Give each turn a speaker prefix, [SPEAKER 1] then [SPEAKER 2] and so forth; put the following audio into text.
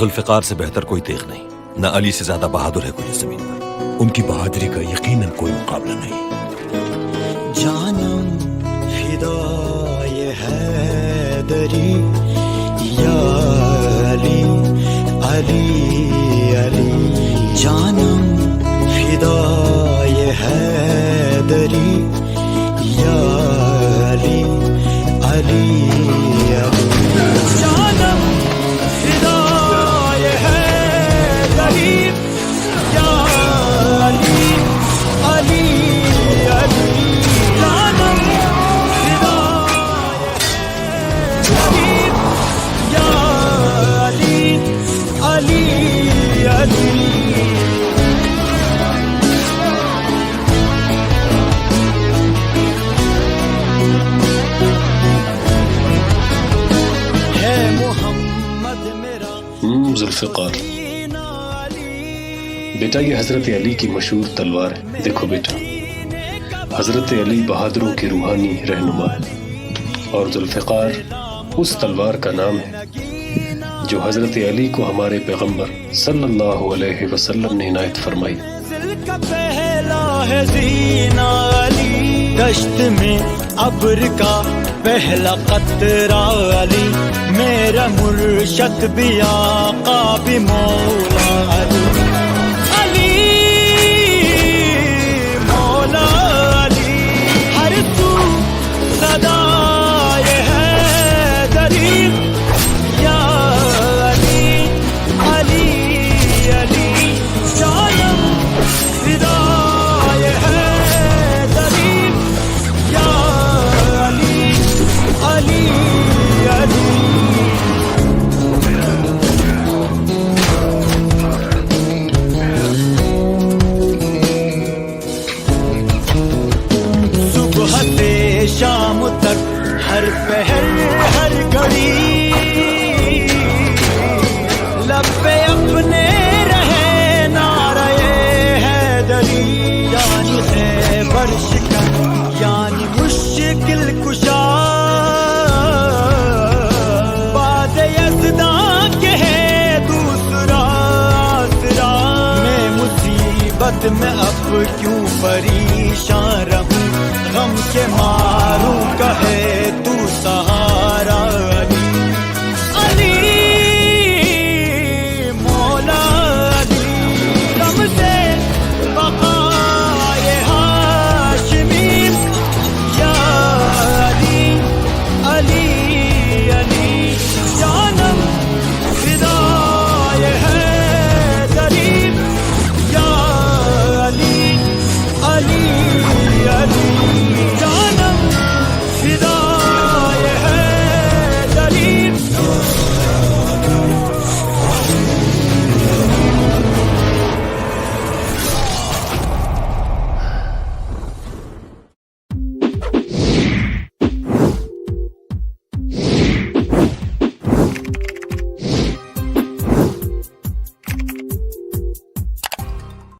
[SPEAKER 1] जुल्फ़िकार से बेहतर कोई तेग नहीं, न अली से ज्यादा बहादुर है कोई इस जमीन पर।
[SPEAKER 2] उनकी बहादुरी का यकीनन कोई मुकाबला नहीं।
[SPEAKER 3] जानम फिदाए हैदरी या अली अली अली, जानम फिदाए हैदरी या अली अली अली, जानम फिदाए हैदरी या अली अली अली, जानम फिदाए हैदरी या अली अली अली।
[SPEAKER 4] जुल्फ़िकार, बेटा ये हजरत अली की मशहूर तलवार है। देखो बेटा, हजरत अली बहादुरों की रूहानी रहनुमा है और जुल्फ़िकार उस तलवार का नाम है जो हजरत अली को हमारे पैगंबर सल्लल्लाहु अलैहि वसल्लम ने इनायत फरमाई।
[SPEAKER 3] पहला है ज़ीना अली, दश्त में अब्र का पहला कतरा अली, मेरा मुर्शद भी आका भी मौला अली, अली मौला अली, हर तू सदाए हैदरी या अली अली अली, जानम फिदाए हैदरी या अली अली अली। सुबह से शाम तक हर पहर हर घड़ी लब पे अपने रहे नारे हैदरी, यानी है वर्ष का यानी मुश्किल कुशा, बाद यज़दा के है दूसरा आसरा, मैं मुसीबत में अब क्यों परेशान रहूं, गम के मारूं कहे